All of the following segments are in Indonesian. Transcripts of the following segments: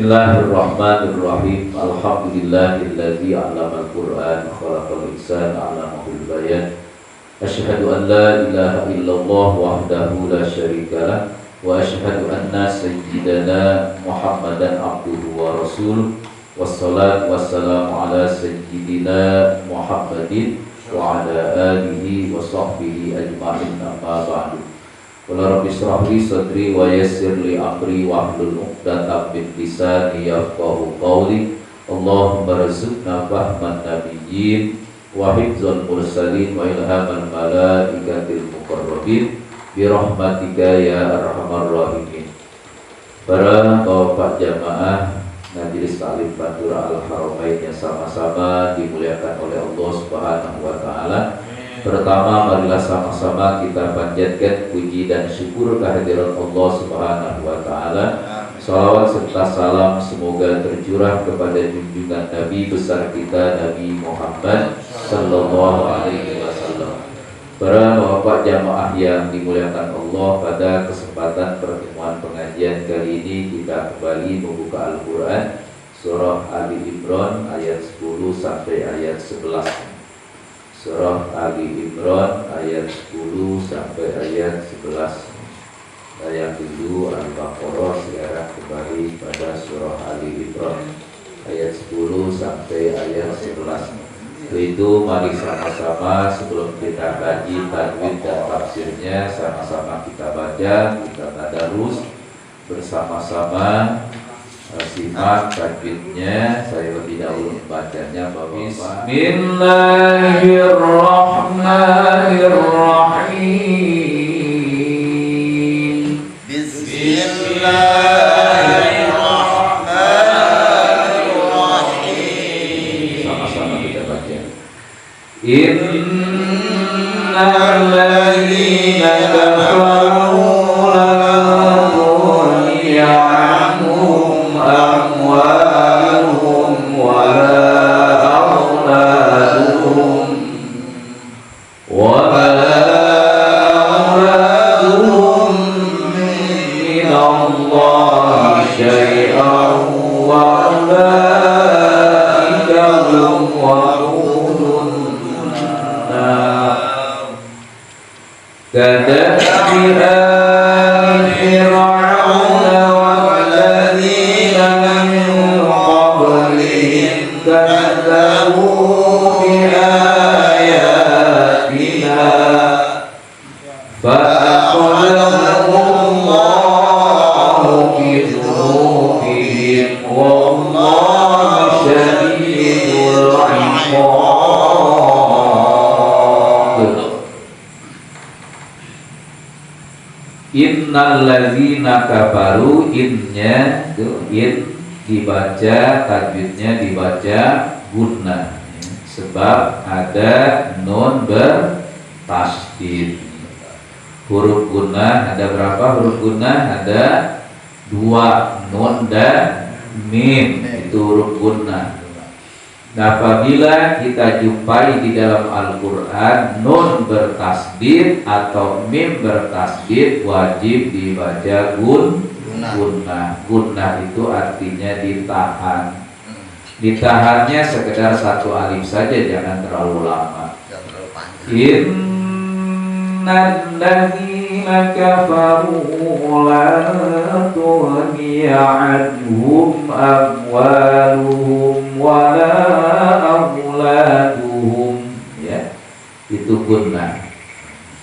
Bismillahirrahmanirrahim. Alhamdulillahilladzi 'allamal Qur'an khalaqal insana 'allamahul bayan. Asyhadu an la ilaha illallah wahdahu la syarikalah wa asyhadu anna sayyidana Muhammadan abduhu wa rasuluh. Wassalatu wassalamu ala sayyidina Muhammadin wa ala alihi wa sahbihi ajma'in, amma ba'du. Qul rabbi shrah li sadri wa yassir li amri wahlul 'uqdatam min lisani yafqahu qawli. Allahumma rzuqna fahman nabiyyin wa hifdzal mursalin wa ilhamal malaikatil muqarrabin bi rahmatika ya arhamar rahimin. Para bapak jamaah Majelis Ta'lim Pantura Al-Haramain yang sama-sama dimuliakan oleh Allah Subhanahu wa taala. Pertama, marilah sama-sama kita panjatkan puji dan syukur kehadirat Allah Subhanahu wa taala. Salawat serta salam semoga tercurah kepada junjungan Nabi besar kita, Nabi Muhammad sallallahu alaihi wasallam. Para bapak jamaah yang dimuliakan Allah, pada kesempatan pertemuan pengajian kali ini kita kembali membuka Al-Qur'an surah Ali Imran ayat 10 sampai ayat 11. Surah Ali Imran ayat 10 sampai ayat 11. Ayat dulu Al-Baqarah, sekarang kembali pada surah Ali Imran ayat 10 sampai ayat 11. Itu mari sama-sama sebelum kita kaji tajwid dan tafsirnya, sama-sama kita baca, kita tadarus bersama-sama. Simak tajwidnya, saya lebih dahulu membacanya. Bismillahirrahmanirrahim. Bismillahirrahmanirrahim. Sama-sama kita baca. Innal ladzina kafaru amwaluhum wala auladuhum minallahi syai'an wa ulaika hum waqudun nar. Kadzdzaba Innal ladzina kafaru, innya itu in dibaca, tajwidnya dibaca gunnah, sebab ada nun bertasydid. Huruf gunnah ada berapa huruf gunnah? Ada 2, nun dan mim, itu huruf gunnah. Nah, apabila kita jumpai di dalam Al-Quran nun bertasydid atau mim bertasydid, wajib dibaca gunnah. Gunnah itu artinya ditahan. Ditahannya sekedar 1 alif saja, jangan terlalu lama. Innal ladzina kafaru la tughni 'anhum amwaluhum wala auladuhum, ya, itu gunnah.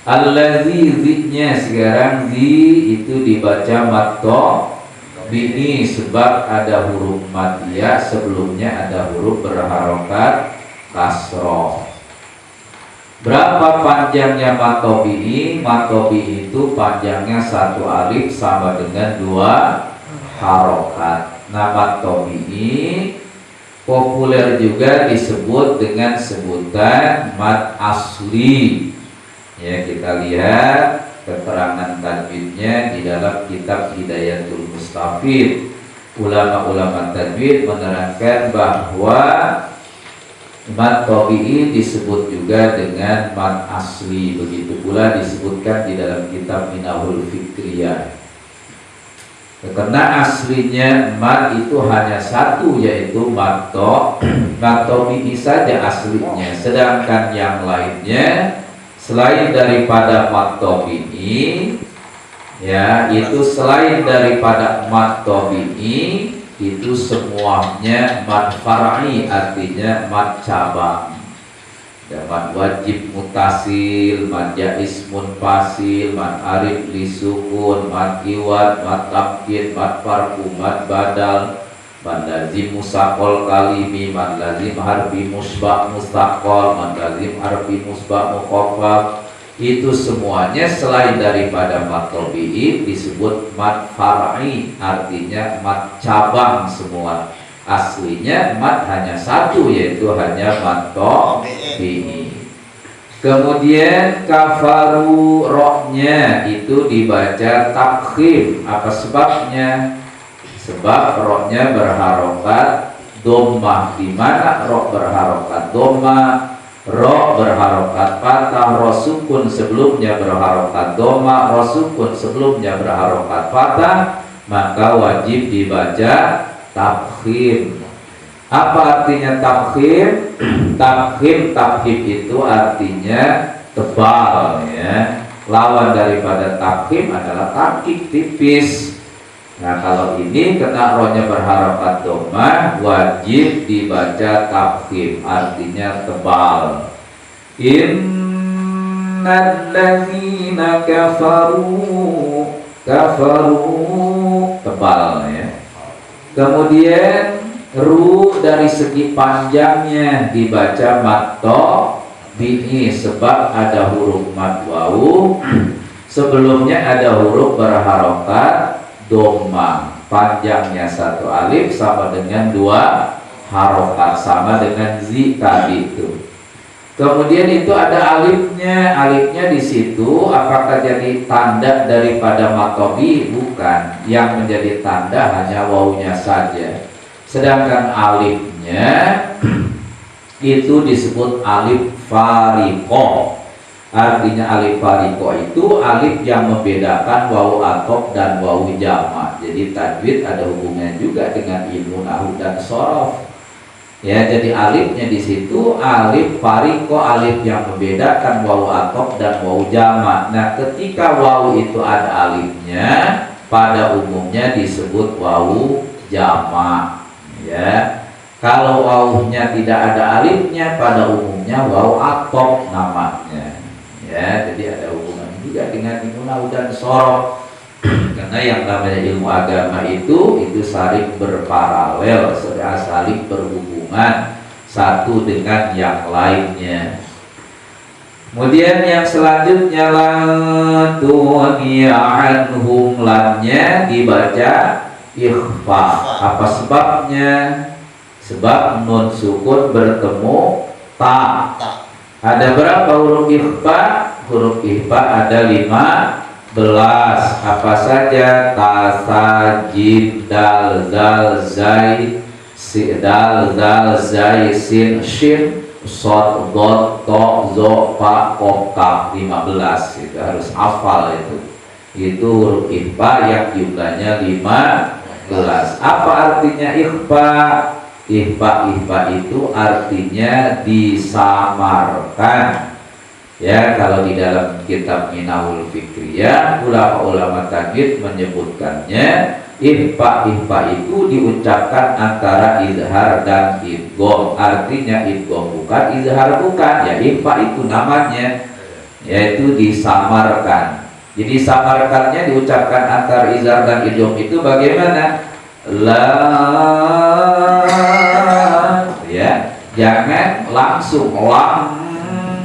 Allazi, zidnya sekarang itu dibaca matto bini, sebab ada huruf maddiyah, sebelumnya ada huruf berharokat kasroh. Berapa panjangnya matobi? Matobi itu panjangnya 1 alif sama dengan 2 harokat. Nah, matobi populer juga disebut dengan sebutan mad asli. Ya, kita lihat keterangan tajwidnya di dalam kitab Hidayatul Mustafid. Ulama-ulama tajwid menerangkan bahwa mad tabi'i disebut juga dengan mad asli. Begitu pula disebutkan di dalam kitab Minahul Fikriyah. Karena aslinya mat itu hanya satu, yaitu mat tabi'i saja aslinya. Sedangkan yang lainnya selain daripada mat tabi'i, ya, itu selain daripada mat tabi'i itu semuanya mat far'i, artinya mat cabang. Ya, mat wajib mutasil, mat jaiz munfasil, mat arif li sukun, mat iwad, mat tamkin, mat farku, mat badal, mat lazim musaqal kalimi, mat lazim harfi musbah mustaqal, mat lazim harfi musbah mukhaffaf. Itu semuanya selain daripada mat tabi'i disebut mat far'i, artinya mat cabang semua. Aslinya mat hanya satu, yaitu hanya mat tabi'i. Kemudian kafaru rohnya itu dibaca takhim. Apa sebabnya? Sebab rohnya berharokat dhammah. Di mana roh berharokat dhammah? Roh berharokat fathah, roh sukun sebelumnya berharokat dhammah, roh sukun sebelumnya berharokat fathah, maka wajib dibaca tafkhim. Apa artinya tafkhim? Tafkhim itu artinya tebal, ya. Lawan daripada tafkhim adalah takik, tipis. Nah, kalau ini kena rohnya berharokat dhammah, wajib dibaca tafkhim, artinya tebal. Innal ladzina kafaru tebal, ya. Kemudian ru dari segi panjangnya dibaca mat tabi'i, sebab ada huruf mad wawu sebelumnya ada huruf berharokat dhammah. Panjangnya satu alif sama dengan dua harokat, sama dengan zi tadi itu. Kemudian itu ada alifnya di situ. Apakah jadi tanda daripada matobi? Bukan. Yang menjadi tanda hanya wawunya saja. Sedangkan alifnya itu disebut alif fariko. Artinya alif fariko itu alif yang membedakan wawu athof dan wawu jamak. Jadi tajwid ada hubungannya juga dengan ilmu nahwu dan shorof. Ya, jadi alifnya di situ alif fariko, alif yang membedakan wawu athof dan wawu jamak. Nah, ketika wawu itu ada alifnya, pada umumnya disebut wawu jamak. Ya, kalau wawunya tidak ada alifnya, pada umumnya wawu athof namanya. Ya, jadi ada hubungan juga dengan ilmu nahwu dan shorof. Karena yang namanya ilmu agama itu saling berparalel, saling berhubungan satu dengan yang lainnya. Kemudian yang selanjutnya anhum, lamnya dibaca ikhfa. Apa sebabnya? Sebab nun sukun bertemu ta. Ada berapa huruf ikhfa? Huruf ikhfa ada 15. Apa saja? Ta, sa, jim, dal, zal, zai, dal, zal, zai, sin, shin, sod, dot, to, zo, fa, kof, kaf. 15. Itu harus hafal itu. Itu huruf ikhfa yang jumlahnya 15. Apa artinya ikhfa? Ikhfa itu artinya disamarkan. Ya, kalau di dalam kitab Minahul Fikriyah, ulama tajwid menyebutkannya ikhfa itu diucapkan antara izhar dan idgham. Artinya idgham bukan, izhar bukan. Ya, ikhfa itu namanya, yaitu disamarkan. Jadi samarkannya diucapkan antara izhar dan idgham itu bagaimana? La, ya, jangan langsung lam,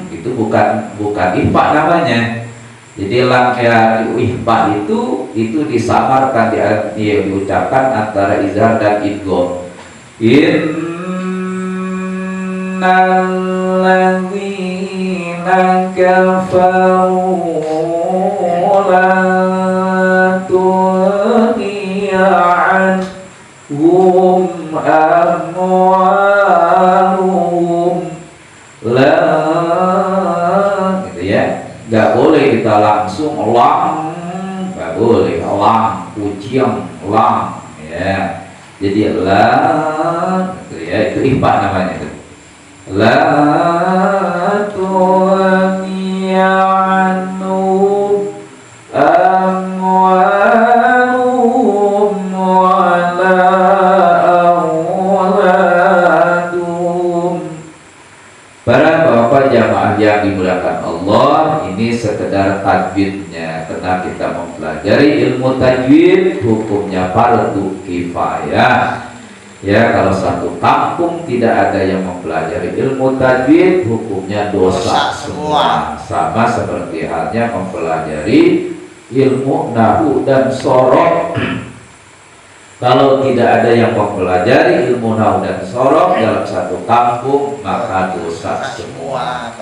itu bukan ikhfa namanya. Jadi lam ya ikhfa itu disamarkan, diucapkan antara izhar dan idgham. Innal ladzina kafaru la tughniya anhum amwaluhum la, gitu ya. Gak boleh kita langsung lang, gak boleh lang, ujian lang ya. Jadi la gitu ya, itu ikhfa namanya itu. La tughni anhum amwaluhum wala auladuhum. Para bapak jamaah yang dimuliakan Allah, ini sekedar tajwidnya, karena kita mempelajari ilmu tajwid hukumnya fardu kifayah. Ya, kalau satu kampung tidak ada yang mempelajari ilmu tajwid, hukumnya dosa semua. Sama seperti halnya mempelajari ilmu nahwu dan sorok. Kalau tidak ada yang mempelajari ilmu nahwu dan sorok dalam satu kampung, maka dosa semua.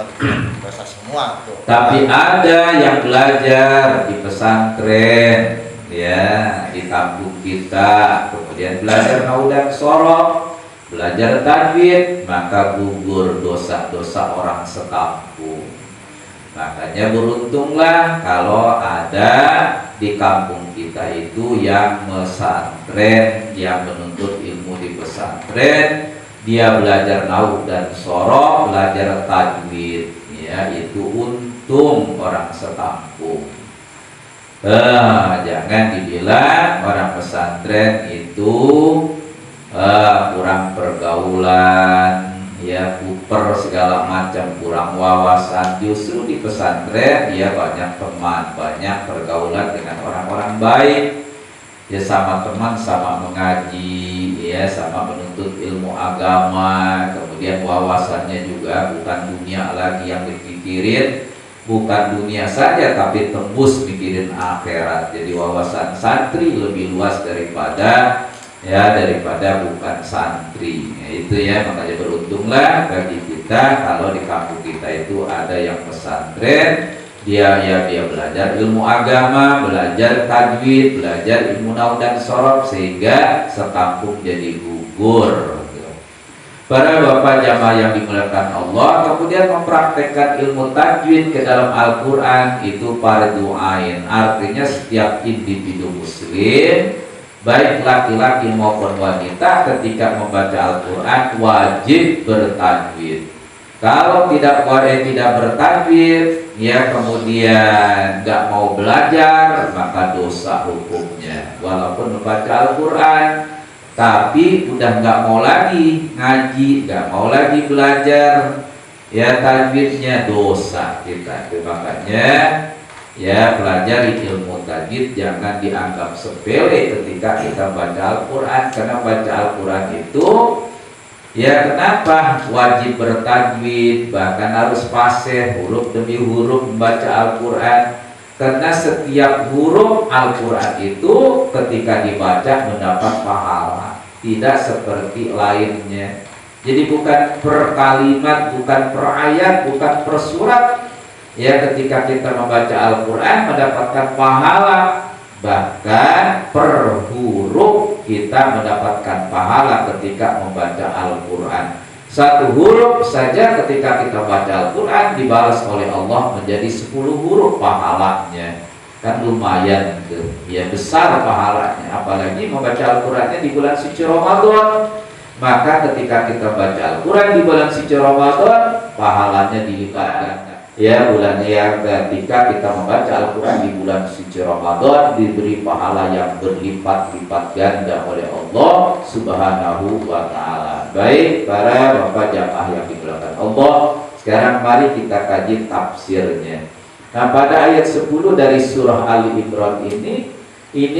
Dosa semua tuh. Tapi ada yang belajar di pesantren, ya, di kampung kita, kemudian belajar nahwu dan sorok, belajar tajwid, maka gugur dosa-dosa orang sekampung. Makanya beruntunglah kalau ada di kampung kita itu yang pesantren, yang menuntut ilmu di pesantren, dia belajar nahwu dan sorok, belajar tajwid, ya, itu untung orang sekampung. Jangan dibilang orang pesantren itu kurang pergaulan, ya, kuper segala macam, kurang wawasan. Justru di pesantren dia banyak teman, banyak pergaulan dengan orang-orang baik, ya, sama teman, sama mengaji, ya, sama menuntut ilmu agama. Kemudian wawasannya juga bukan dunia lagi yang dipikirin, bukan dunia saja tapi tembus mikirin akhirat. Jadi wawasan santri lebih luas daripada bukan santri. Ya, itu ya, makanya beruntunglah bagi kita kalau di kampung kita itu ada yang pesantren, dia belajar ilmu agama, belajar tajwid, belajar ilmu nahwu dan sorok, sehingga sekampung jadi gugur. Para bapak jamaah yang dimuliakan Allah, kemudian mempraktekkan ilmu tajwid ke dalam Al-Quran itu fardu ain. Artinya setiap individu muslim, baik laki-laki maupun wanita, ketika membaca Al-Quran wajib bertajwid. Kalau tidak bertajwid, ya, kemudian nggak mau belajar, maka dosa hukumnya. Walaupun membaca Al-Quran, tapi udah nggak mau lagi ngaji, nggak mau lagi belajar, ya, tajwidnya, dosa kita. Makanya, ya, pelajari ilmu tajwid, jangan dianggap sepele ketika kita baca Al-Quran. Karena baca Al-Quran itu, ya, kenapa wajib bertajwid, bahkan harus fasih, huruf demi huruf membaca Al-Quran? Karena setiap huruf Al-Quran itu ketika dibaca mendapat pahala, tidak seperti lainnya. Jadi bukan per kalimat, bukan per ayat, bukan per surat. Ya, ketika kita membaca Al-Quran mendapatkan pahala, bahkan per huruf kita mendapatkan pahala ketika membaca Al-Quran. Satu huruf saja ketika kita baca Al-Quran dibalas oleh Allah menjadi 10 huruf pahalanya. Kan lumayan gitu, ya, besar pahalanya. Apalagi membaca Al-Qurannya di bulan suci Ramadan. Maka ketika kita baca Al-Quran di bulan suci Ramadan, pahalanya dilipatkan. Ya, bulannya yang ketika kita membaca Al-Quran di bulan suci Ramadan diberi pahala yang berlipat-lipat ganda oleh Allah Subhanahu wa ta'ala. Baik, para bapak jamaah yang dimuliakan Allah, sekarang mari kita kaji tafsirnya. Nah, pada ayat 10 dari surah Ali Imran ini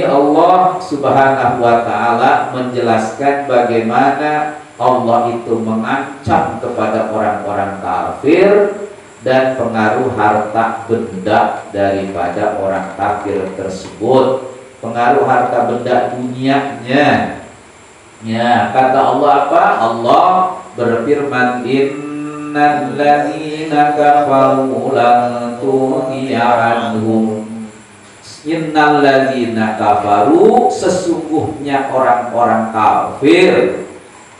Allah Subhanahu wa ta'ala menjelaskan bagaimana Allah itu mengancam kepada orang-orang kafir dan pengaruh harta benda daripada orang kafir tersebut, pengaruh harta benda dunianya. Ya, kata Allah apa? Allah berfirman, innal ladzina kafaru lan tughniya anhum. Innal ladzina kafaru, sesungguhnya orang-orang kafir.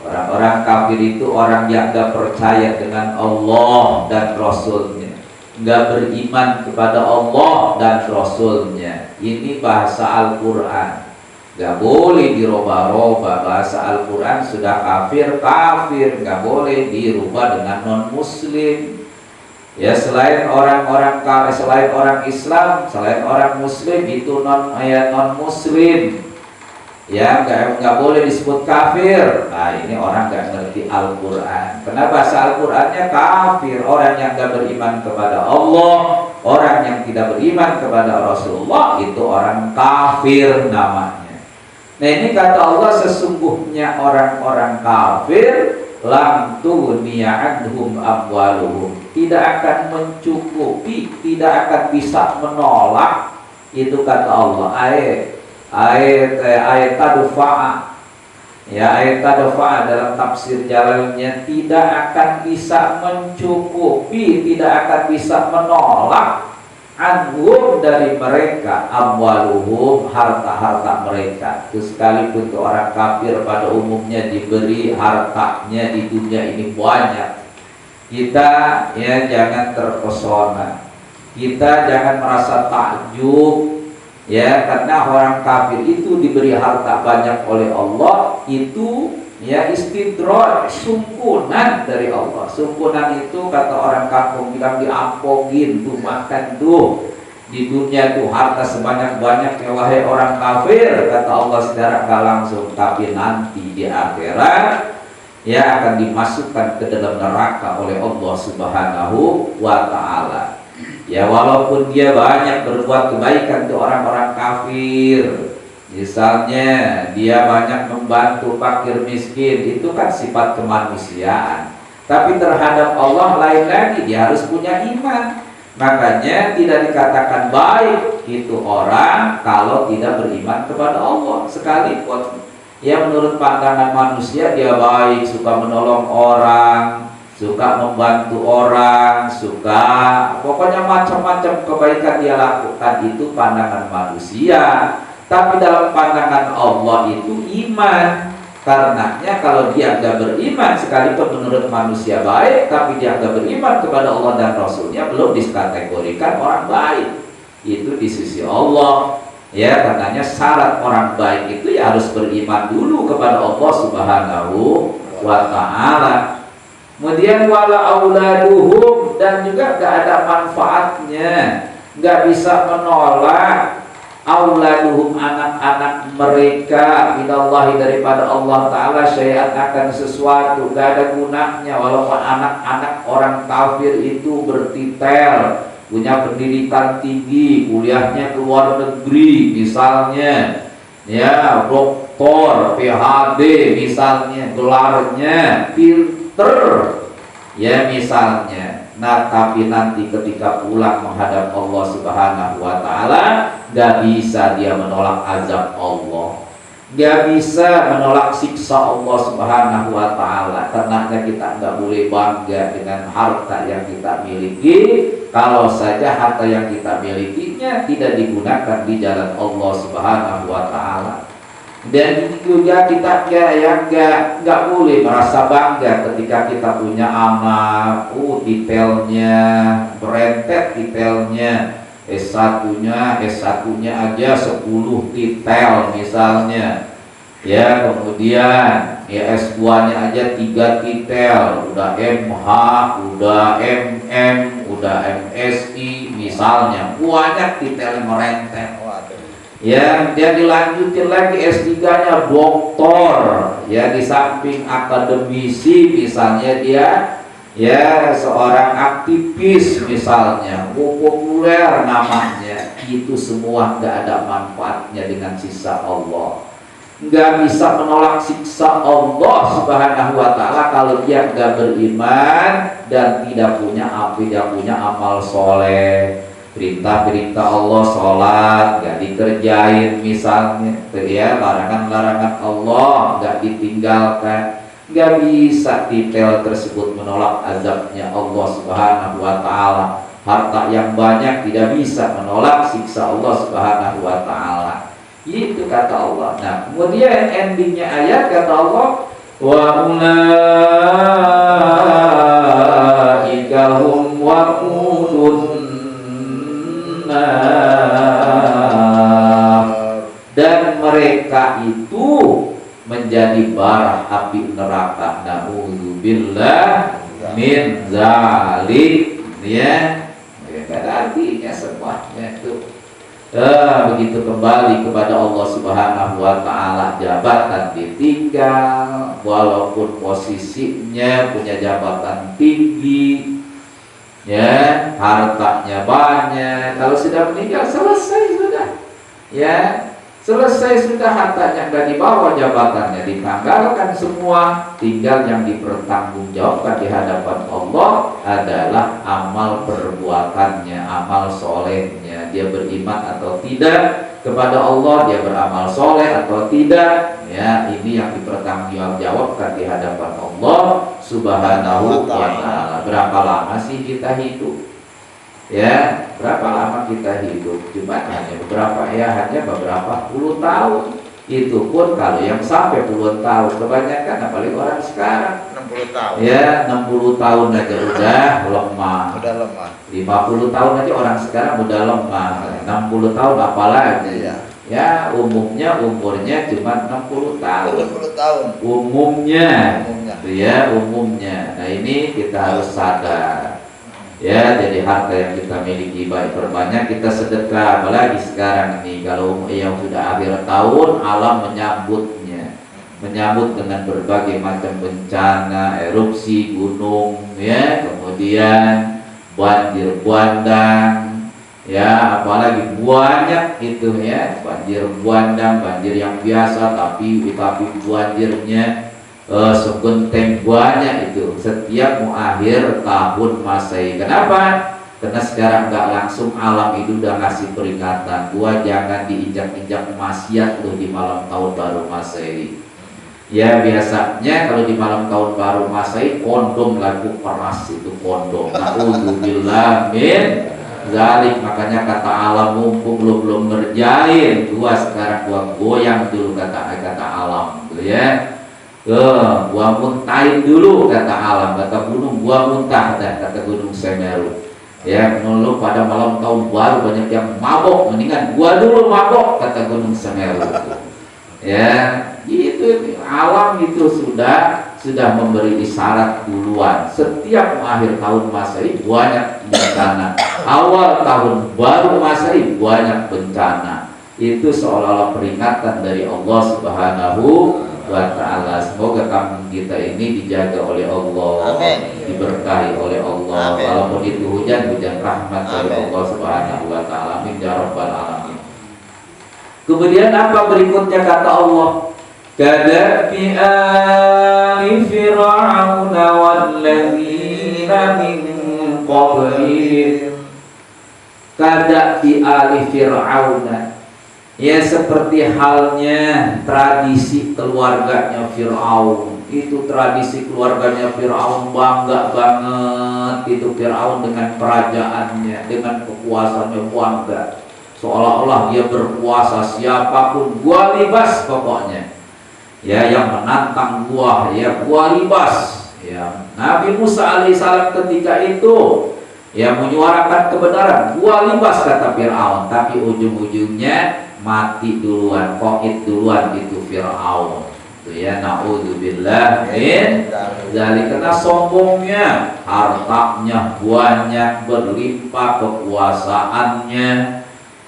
Orang-orang kafir itu orang yang gak percaya dengan Allah dan Rasulnya, gak beriman kepada Allah dan Rasulnya. Ini bahasa Al-Quran. Gak boleh dirubah-rubah. Bahasa Al-Quran sudah kafir, gak boleh dirubah dengan non-muslim. Ya, selain orang Islam, selain orang muslim itu non-muslim. Ya, nggak boleh disebut kafir. Nah, ini orang nggak ngerti Al-Quran. Karena bahasa Al-Qurannya kafir, orang yang nggak beriman kepada Allah, orang yang tidak beriman kepada Rasulullah, itu orang kafir namanya. Nah, ini kata Allah, sesungguhnya orang-orang kafir lam tughniya anhum amwaluhum, tidak akan mencukupi, tidak akan bisa menolak. Itu kata Allah. Ayat tadfa'a, ya, ayat tadfa'a dalam tafsir Jalalnya, tidak akan bisa mencukupi, tidak akan bisa menolak anhum dari mereka, amwaluhum, harta-harta mereka. Sekalipun tuh orang kafir pada umumnya diberi hartanya di dunia ini banyak, kita ya jangan terpesona, kita jangan merasa takjub. Ya, karena orang kafir itu diberi harta banyak oleh Allah, itu ya istidraj, sungkunan dari Allah. Sungkunan itu kata orang kampung bilang diampogin tuh, makan tuh di dunia tuh harta sebanyak-banyaknya wahai orang kafir, kata Allah secara gak langsung. Tapi nanti di akhirat ya akan dimasukkan ke dalam neraka oleh Allah Subhanahu wa ta'ala. Ya, walaupun dia banyak berbuat kebaikan ke orang-orang kafir, misalnya dia banyak membantu fakir miskin, itu kan sifat kemanusiaan. Tapi terhadap Allah lain lagi, dia harus punya iman. Makanya tidak dikatakan baik itu orang kalau tidak beriman kepada Allah. Sekalipun ya menurut pandangan manusia dia baik, suka menolong orang, suka membantu orang, suka pokoknya macam-macam kebaikan dia lakukan, itu pandangan manusia. Tapi dalam pandangan Allah itu iman. Karenanya kalau dia tidak beriman, sekalipun menurut manusia baik, tapi dia tidak beriman kepada Allah dan Rasulnya, belum dikategorikan orang baik. Itu di sisi Allah. Ya, katanya syarat orang baik itu ya harus beriman dulu kepada Allah Subhanahu wa ta'ala. Kemudian wala auladuhum, dan juga gak ada manfaatnya, gak bisa menolak auladuhum, anak-anak mereka, minallahi, daripada Allah Ta'ala, syai'an, akan sesuatu, gak ada gunanya. Walaupun anak-anak orang kafir itu bertitel, punya pendidikan tinggi, kuliahnya ke luar negeri misalnya, ya, doktor, PhD misalnya, gelarnya pinter ya misalnya. Nah, tapi nanti ketika pulang menghadap Allah Subhanahu wa ta'ala, gak bisa dia menolak azab Allah, gak bisa menolak siksa Allah Subhanahu wa ta'ala. Karena kita gak boleh bangga dengan harta yang kita miliki kalau saja harta yang kita milikinya tidak digunakan di jalan Allah Subhanahu wa ta'ala. Dan juga kita gak boleh merasa bangga ketika kita punya anak, detailnya berentet, detailnya S1-nya aja 10 detail misalnya, ya, kemudian ya S2-nya aja 3 detail, udah MH, udah MM, udah MSI misalnya, banyak detail merentet. Ya, dia dilanjutin lagi S3-nya doktor, ya, di samping akademisi misalnya dia ya seorang aktivis misalnya, populer namanya. Itu semua gak ada manfaatnya dengan sisa Allah. Gak bisa menolak siksa Allah Subhanahu wa ta'ala kalau dia gak beriman dan tidak punya amal soleh. Perintah-perintah Allah, sholat gak dikerjain misalnya, ya, larangan-larangan Allah gak ditinggalkan. Gak bisa detail tersebut menolak azabnya Allah Subhanahu wa ta'ala. Harta yang banyak tidak bisa menolak siksa Allah Subhanahu wa ta'ala. Itu kata Allah. Nah, kemudian endingnya ayat kata Allah, wa ulaika hum waqudun, dan mereka mereka itu menjadi bara api neraka. Na'udzubillah min zalik. Ya, nggak ada artinya semuanya itu. Begitu kembali kepada Allah Subhanahu wa Ta'ala, jabatan ditinggal, walaupun posisinya punya jabatan tinggi, ya, hartanya banyak. Kalau sudah meninggal selesai sudah, ya, selesai sudah, hartanya nggak dibawa, jabatannya ditanggalkan semua. Tinggal yang dipertanggungjawabkan di hadapan Allah adalah amal perbuatannya, amal solehnya. Dia beriman atau tidak kepada Allah, dia beramal soleh atau tidak, ya, ini yang dipertanggungjawabkan di hadapan Allah Subhanahu wa Ta'ala. Berapa lama sih kita hidup? Ya, berapa lama kita hidup? Cuma hanya beberapa, ya, hanya beberapa puluh tahun. Itu pun kalau yang sampai puluhan tahun. Kebanyakan apalagi orang sekarang 60 tahun. Ya, 60 tahun aja udah lemah. Udah lemah. 50 tahun aja orang sekarang udah lemah. 60 tahun apalagi. Iya. Ya, umurnya cuma 60 tahun. 60 tahun. Umumnya. Umumnya. Umumnya. Nah, ini kita harus sadar. Ya, jadi harta yang kita miliki baik perbanyak, kita sedekah. Apalagi sekarang ini kalau yang sudah akhir tahun, alam menyambut dengan berbagai macam bencana, erupsi gunung, ya, kemudian banjir bandang, ya, apalagi banyak itu, ya, banjir bandang, banjir yang biasa, tapi banjirnya segenteng banyak itu setiap mau akhir tahun Masehi. Kenapa? Karena sekarang nggak langsung alam itu udah ngasih peringatan, gua jangan diinjak-injak maksiat loh di malam tahun baru Masehi. Ya, biasanya kalau di malam tahun baru Masehi kondom lagu keras itu kondom. Na'udzubillah min zalik. Makanya kata alam, mumpung lu belum ngerjain, gua sekarang gua goyang dulu, kata alam, gitu ya. Gua muntahin dulu, kata alam. Kata gunung, gua muntah dah, kata gunung Semeru. Ya, lu pada malam tahun baru banyak yang mabok, mendingan gua dulu mabok, kata gunung Semeru. Ya, gitu. Alam itu sudah memberi isyarat duluan. Setiap akhir tahun Masehi banyak bencana. Awal tahun baru Masehi banyak bencana. Itu seolah-olah peringatan dari Allah Subhanahu wa Ta'ala. Semoga kampung kita ini dijaga oleh Allah. Amin. Diberkahi oleh Allah. Amin. Walaupun itu hujan rahmat dari Amin. Allah Subhanahu wa Ta'ala. Amin ya rabbal alamin. Kemudian apa berikutnya kata Allah? Kadabi ali fir'aun walladzina min qablihim. Kadabi ali fir'aun, ya, seperti halnya tradisi keluarganya Fir'aun. Itu tradisi keluarganya Fir'aun, bangga banget itu Fir'aun dengan kerajaannya, dengan kekuasaannya, bangga. Seolah-olah dia berkuasa, siapapun gua libas pokoknya. Ya, yang menantang gua, ya gua libas. Ya, Nabi Musa alaihissalam ketika itu, ya, menyuarakan kebenaran, gua libas, kata Fir'aun. Tapi ujung-ujungnya mati duluan, koit duluan itu Fir'aun. Itu ya, na'udzubillah min zalik. Karena sombongnya, hartanya banyak, berlimpah kekuasaannya,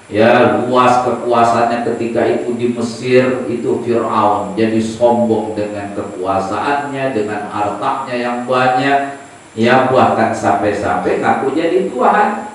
ya, luas kekuasaannya ketika itu di Mesir. Itu Fir'aun jadi sombong dengan kekuasaannya, dengan hartanya yang banyak, ya, bahkan sampai-sampai ngaku jadi Tuhan.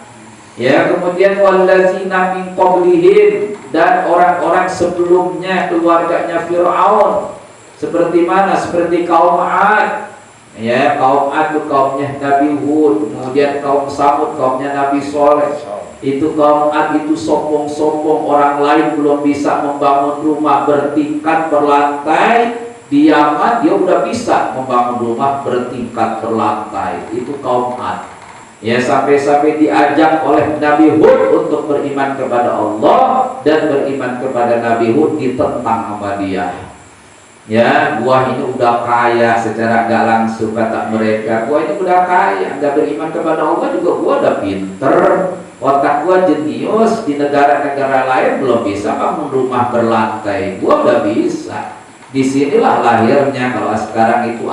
Ya, kemudian wallazina min qablihim, dan orang-orang sebelumnya keluarganya Fir'aun. Seperti mana? Seperti kaum Ad. Ya, kaum Ad itu kaumnya Nabi Hud, kemudian kaum Samud kaumnya Nabi Soleh. Itu kaum Ad itu sombong-sombong, orang lain belum bisa membangun rumah bertingkat berlantai, di Yaman dia udah bisa membangun rumah bertingkat berlantai. Itu kaum Ad. Ya, sampai-sampai diajak oleh Nabi Hud untuk beriman kepada Allah, dan beriman kepada Nabi Hud ditentang sama dia. Ya, gua ini udah kaya secara gak langsung kata mereka. Gua ini udah kaya, gak beriman kepada Allah juga gua udah pinter. Otak gua jenius, di negara-negara lain belum bisa bangun rumah berlantai. Gua udah bisa. Disinilah lahirnya kalau sekarang itu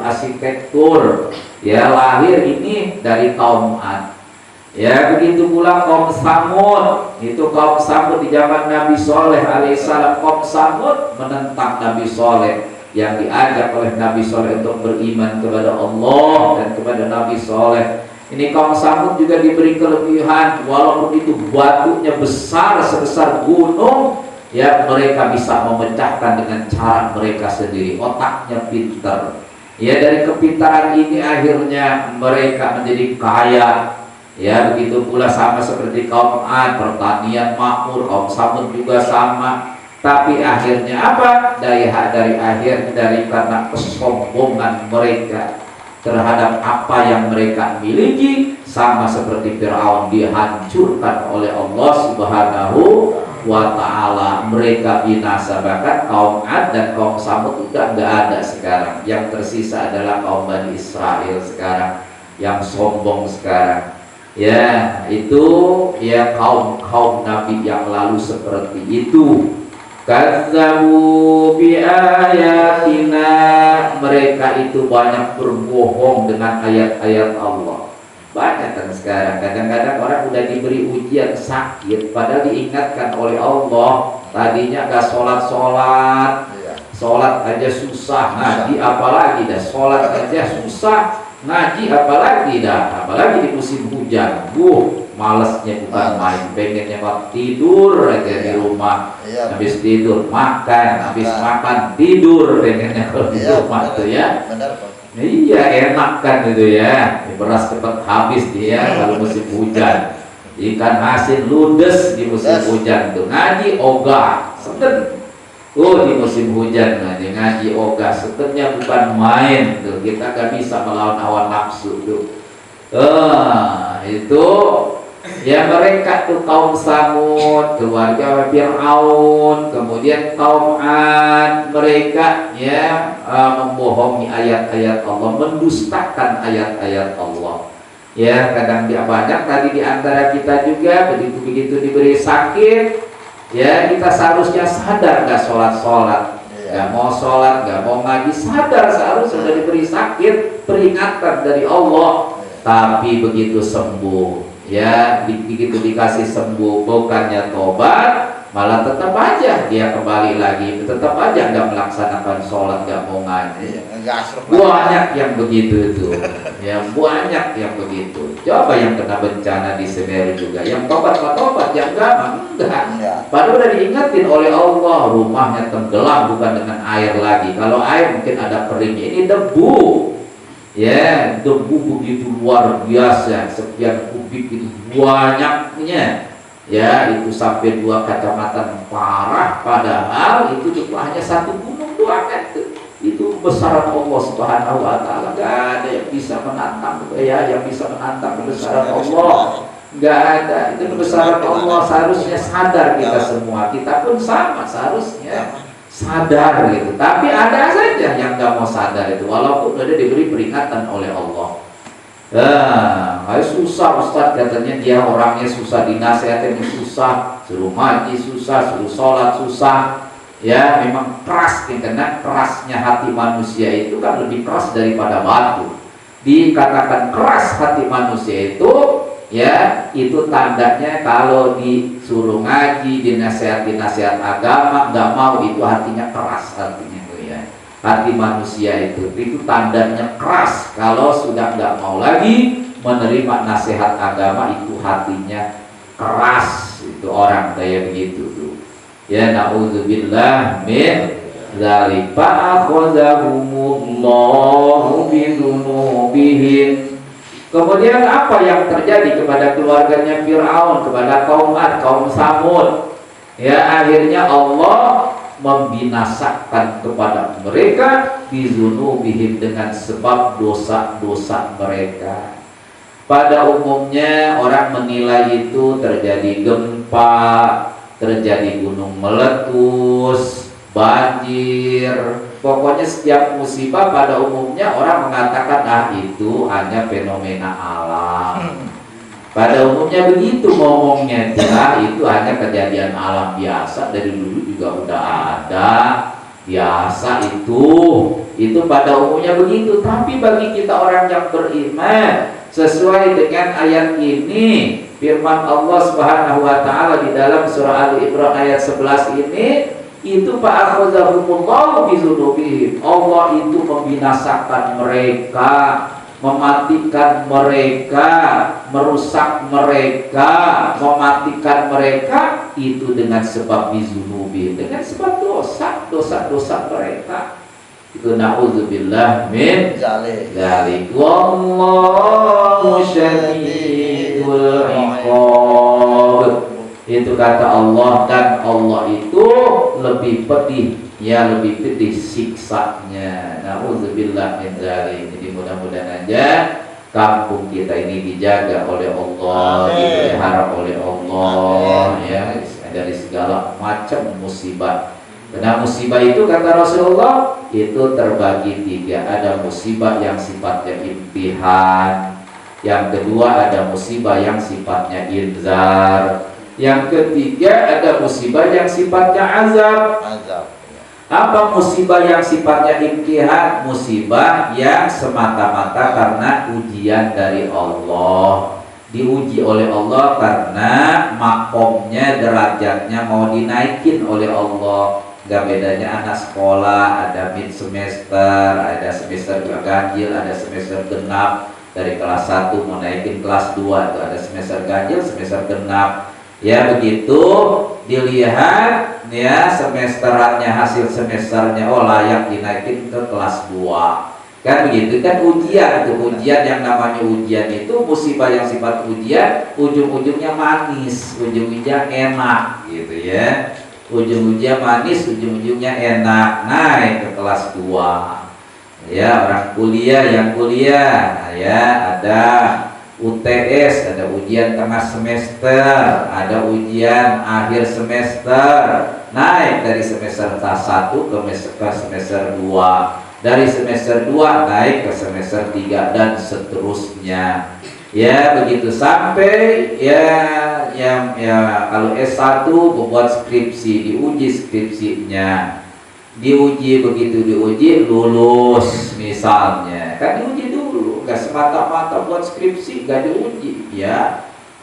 arsitektur. Ya, lahir ini dari kaum Ad. Ya, begitu pula kaum Samud. Itu kaum Samud di zaman Nabi Soleh alaihissalam. Kaum Samud menentang Nabi Soleh, yang diajak oleh Nabi Soleh untuk beriman kepada Allah dan kepada Nabi Soleh. Ini kaum Samud juga diberi kelebihan, walaupun itu batunya besar sebesar gunung, ya mereka bisa memecahkan dengan cara mereka sendiri. Otaknya pintar. Ya, dari kepintaran ini akhirnya mereka menjadi kaya. Ya, begitu pula sama seperti kaum Ad, pertanian makmur, kaum Samud juga sama. Tapi akhirnya apa? Dari karena kesombongan mereka terhadap apa yang mereka miliki, sama seperti Firaun dihancurkan oleh Allah Subhanahu wa ta'ala. Mereka binasa. Bahkan kaum Ad dan kaum Samud udah nggak ada sekarang. Yang tersisa adalah kaum Bani Israel sekarang, yang sombong sekarang. Ya, itu ya kaum Nabi yang lalu seperti itu. Kadzabu bi ayatina, mereka itu banyak berbohong dengan ayat-ayat Allah. Banyak kan sekarang, kadang-kadang orang udah diberi ujian sakit, padahal diingatkan oleh Allah. Tadinya gak sholat aja susah, ngaji apalagi dah. Sholat aja susah, ngaji apalagi di musim hujan. Malesnya bukan main, pengennya tidur aja di rumah. Habis tidur makan, habis makan tidur, pengennya kalau di rumah tuh ya. Iya, enak kan itu ya. Beras cepat habis dia kalau musim hujan. Ikan asin ludes di musim hujan tuh. Ngaji ogah, seten. Di musim hujan ngaji ogah, setennya bukan main tuh. Kita gak bisa melawan hawa nafsu tuh. Itu ya, mereka tuh kaum Samud, keluarga Fir'aun, kemudian kaum Ad, mereka ya membohongi ayat-ayat Allah, mendustakan ayat-ayat Allah. Ya, kadang dia banyak tadi di antara kita juga begitu diberi sakit, ya kita seharusnya sadar, gak sholat, gak mau sholat, gak mau ngaji, sadar seharusnya sudah diberi sakit, peringatan dari Allah. Tapi begitu sembuh, ya begitu dikasih sembuh, bukannya tobat, malah tetap aja dia kembali lagi, tetap aja nggak melaksanakan sholat, nggak mau ngaji. Banyak yang begitu itu, ya banyak yang begitu. Coba yang kena bencana di Semeru juga, yang tobat, yang enggak. Padahal udah diingetin oleh Allah, rumahnya tenggelam bukan dengan air lagi. Kalau air mungkin ada keringnya, ini debu. Ya, debu begitu luar biasa, sekian kubik itu banyaknya. Ya, itu sampai 2 kecamatan, parah. Padahal itu hanya satu gunung doang kan. Itu besaran Allah Subhanahu wa ta'ala. Gak ada yang bisa menantang, yang bisa menantang kebesaran Allah. Gak ada. Itu kebesaran Allah, seharusnya sadar kita semua. Kita pun sama seharusnya sadar gitu. Tapi ada saja yang gak mau sadar itu, walaupun udah diberi peringatan oleh Allah. Susah Ustaz, katanya dia orangnya susah, dinasehatin susah, suruh ngaji susah, suruh sholat susah. Ya, memang keras, karena kerasnya hati manusia itu kan lebih keras daripada batu. Dikatakan keras hati manusia itu, ya itu tandanya kalau disuruh ngaji, dinasehati nasihat agama nggak mau, itu hatinya keras, artinya itu ya. Hati manusia itu tandanya keras. Kalau sudah nggak mau lagi menerima nasihat agama, itu hatinya keras. Itu orang kayak begitu tuh. Ya, na'udzubillah min dzalika akhadhahumullahu bidunubihim. Kemudian apa yang terjadi kepada keluarganya Fir'aun, kepada kaum Ad, kaum Samud? Ya, akhirnya Allah membinasakan kepada mereka bizunubihim, dengan sebab dosa-dosa mereka. Pada umumnya orang menilai itu terjadi gempa, terjadi gunung meletus, banjir, pokoknya setiap musibah pada umumnya orang mengatakan itu hanya fenomena alam. Pada umumnya begitu ngomongnya, itu hanya kejadian alam biasa, dari dulu juga udah ada, biasa itu pada umumnya begitu. Tapi bagi kita orang yang beriman, sesuai dengan ayat ini, firman Allah Subhanahu wa taala di dalam surah Ali Imran ayat 11 ini, itu fa'akhadzahumullahu bizunubihim. Allah itu membinasakan mereka, mematikan mereka, merusak mereka, mematikan mereka itu dengan sebab bizunubi, dengan sebab dosa mereka. Itu na'udzubillah min dzalik. Wallahu syadidul iqab. Itu kata Allah, dan Allah itu lebih pedih, lebih pedih siksanya. Na'udzubillah min dzalik. Jadi mudah-mudahan aja kampung kita ini dijaga oleh Allah, dipelihara oleh Allah, dari segala macam musibah. Karena musibah itu kata Rasulullah itu terbagi 3. Ada musibah yang sifatnya imtihan, yang kedua ada musibah yang sifatnya inzar, yang ketiga ada musibah yang sifatnya azab. Apa musibah yang sifatnya imtihan? Musibah yang semata-mata karena ujian dari Allah, diuji oleh Allah karena makomnya, derajatnya mau dinaikin oleh Allah. Gak bedanya anak sekolah, ada mid semester, ada semester ganjil, ada semester genap. Dari kelas 1 mau naikin kelas 2 itu ada semester ganjil, semester genap. Begitu dilihat semesterannya, hasil semesternya layak dinaikin ke kelas 2. Kan begitu kan ujian itu. Ujian yang namanya ujian itu musibah yang sifat ujian, ujung-ujungnya manis, ujung-ujungnya enak gitu ya. Ujung-ujungnya manis, ujung-ujungnya enak, naik ke kelas 2. Orang kuliah, yang kuliah ada UTS, ada ujian tengah semester, ada ujian akhir semester, naik dari semester 1 ke semester 2, dari semester 2 naik ke semester 3 dan seterusnya. Begitu sampai kalau S1 membuat skripsi, diuji skripsinya, begitu diuji lulus misalnya, kan diuji dulu, gak semata-mata buat skripsi gak diuji,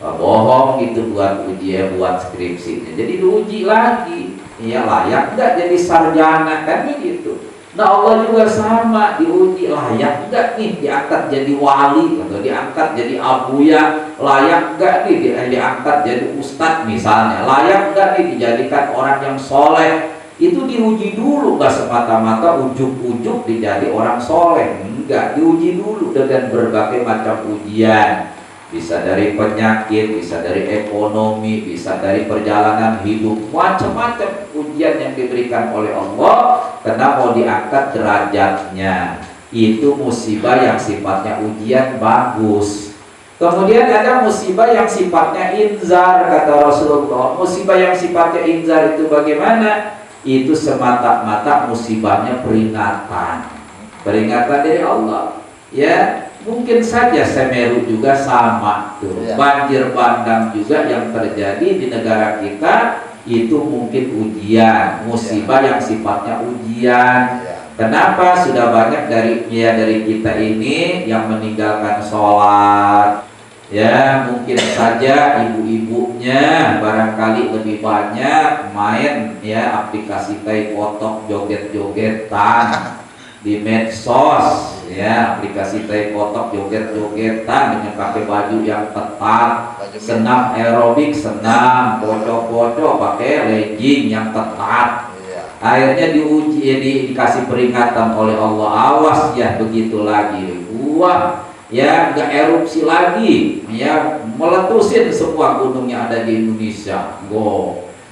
bohong itu buat uji buat skripsinya, jadi diuji lagi, layak gak jadi sarjana, kan begitu. Nah Allah juga sama, diuji layak gak nih diangkat jadi wali, atau diangkat jadi abuya, layak gak nih diangkat jadi ustadz misalnya, layak gak nih dijadikan orang yang soleh. Itu diuji dulu, gak semata-mata ujuk-ujuk dijadi orang soleh, enggak, diuji dulu dengan berbagai macam ujian. Bisa dari penyakit, bisa dari ekonomi, bisa dari perjalanan hidup, macam-macam ujian yang diberikan oleh Allah karena mau diangkat derajatnya. Itu musibah yang sifatnya ujian, bagus. Kemudian ada musibah yang sifatnya inzar, kata Rasulullah. Musibah yang sifatnya inzar itu bagaimana? Itu semata-mata musibahnya peringatan dari Allah. Mungkin saja Semeru juga sama tuh. Banjir bandang juga yang terjadi di negara kita itu mungkin ujian, musibah yang sifatnya ujian. Kenapa? Sudah banyak dari kita ini yang meninggalkan sholat. Mungkin saja ibu-ibunya barangkali lebih banyak main aplikasi tai kotok, joget-jogetan di medsos, aplikasi tai kotok, joget-jogetan dengan pakai baju yang ketat, senam aerobik, senam pocok-pocok pakai legging yang ketat. Akhirnya dikasih peringatan oleh Allah, awas begitu lagi, nggak erupsi lagi, meletusin semua gunung yang ada di Indonesia.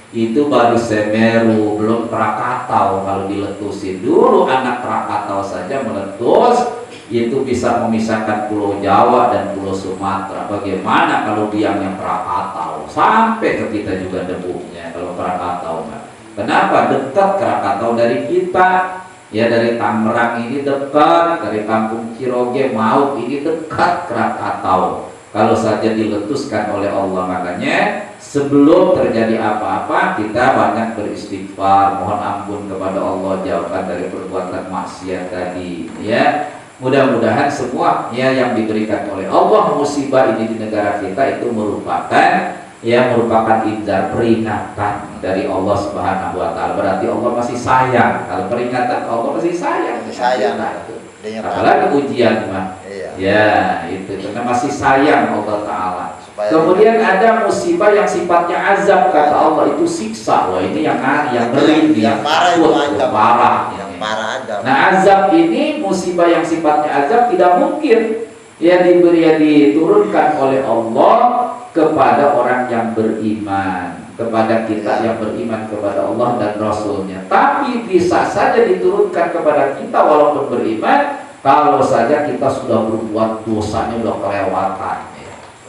Itu baru Semeru, belum Krakatau. Kalau diletusin dulu anak Krakatau saja meletus, itu bisa memisahkan Pulau Jawa dan Pulau Sumatera. Bagaimana kalau yang Krakatau? Sampai ke kita juga debunya kalau Krakatau. Kenapa? Dekat Krakatau dari kita. Ya, dari Tangerang ini dekat, dari Kampung Ciroge Mauk ini dekat Krakatau. Kalau saja diletuskan oleh Allah, makanya sebelum terjadi apa-apa kita banyak beristighfar, mohon ampun kepada Allah, jauhkan dari perbuatan maksiat tadi. Ya, mudah-mudahan semua ya yang diberikan oleh Allah musibah ini di negara kita itu merupakan inzar, peringatan dari Allah Subhanahu wa taala. Berarti Allah masih sayang. Kalau peringatan, Allah masih sayang. Apalagi ujian mah. Iya. Ya, itu karena masih sayang Allah taala. Supaya Kemudian ada musibah yang sifatnya azab, kata Allah itu siksa. Wah, ini yang ngeri, yang parah itu azab. Parah. Yang parah azab. Nah, azab ini, musibah yang sifatnya azab tidak mungkin diturunkan oleh Allah kepada orang yang beriman, kepada kita yang beriman kepada Allah dan Rasulnya. Tapi bisa saja diturunkan kepada kita walaupun beriman, kalau saja kita sudah berbuat dosanya udah kelewatan,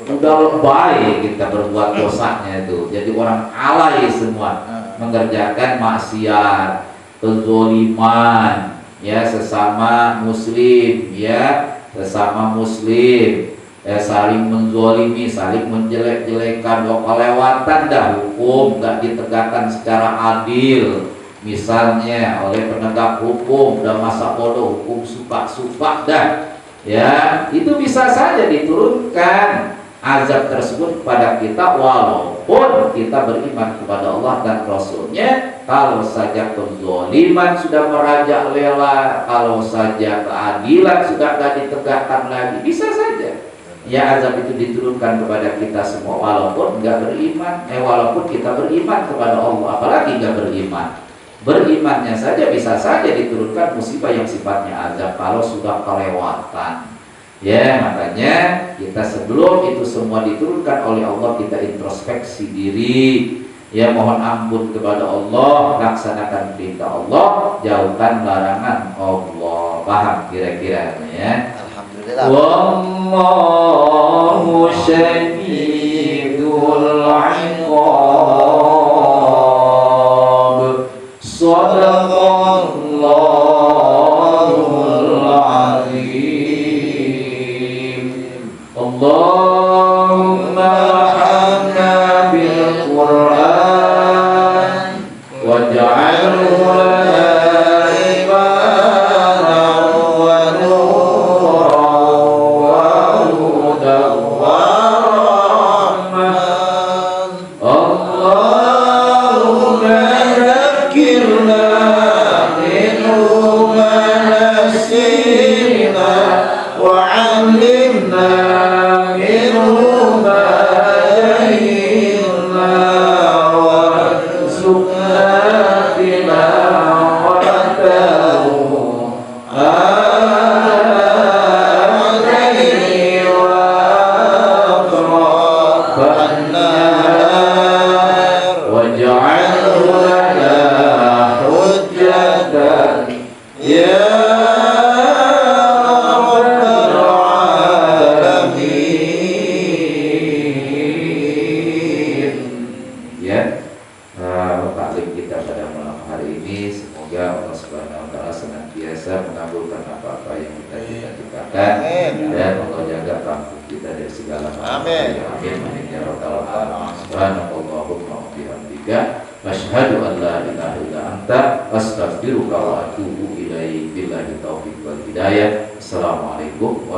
udah lebay kita berbuat dosanya itu. Jadi orang alay semua, mengerjakan maksiat, kezaliman, ya sesama muslim, saling menzolimi, saling menjelek-jelekan, kelewatan dah hukum, nggak ditegakkan secara adil, misalnya oleh penegak hukum, udah masa bodoh, hukum suka-suka dah, ya itu bisa saja diturunkan azab tersebut kepada kita walaupun kita beriman kepada Allah dan Rasulnya. Kalau saja kezaliman sudah merajalela, kalau saja keadilan sudah tidak ditegakkan lagi, bisa saja ya azab itu diturunkan kepada kita semua walaupun nggak beriman, walaupun kita beriman kepada Allah, apalagi nggak beriman. Berimannya saja bisa saja diturunkan musibah yang sifatnya azab kalau sudah kelewatan. Ya, makanya kita sebelum itu semua diturunkan oleh Allah, kita introspeksi diri. Ya, mohon ampun kepada Allah, laksanakan perintah Allah, jauhkan larangan Allah. Paham kira-kira ya? Alhamdulillah. Wallahu syadidul iqab. Shadaqallahul azim. Allahumma hamna bil Qur'an waj'alhu lana imanan wa nuran wa hudan wa rahmah. Allahumma dhakkirna minhu ma nasina wa 'allimna minhu ma jahilna warzuqna tilawatahu alayhi wa atrafan nahar waj'alhu lana hujjatan ya rabbal alamin. Ya, taklim kita pada malam hari ini, semoga Allah Subhanahu wa taala senantiasa mengabulkan apa-apa yang kita cita-citakan dan Allah jaga kampung kita dari segala Amin. Amin. Amin ya rabbal alamin. Subhanallahumma wa bihamdika asyhadu an la ilaha illa anta astaghfiruka wa atubu ilaik. Billahi taufiq wal hidayah. Assalamualaikum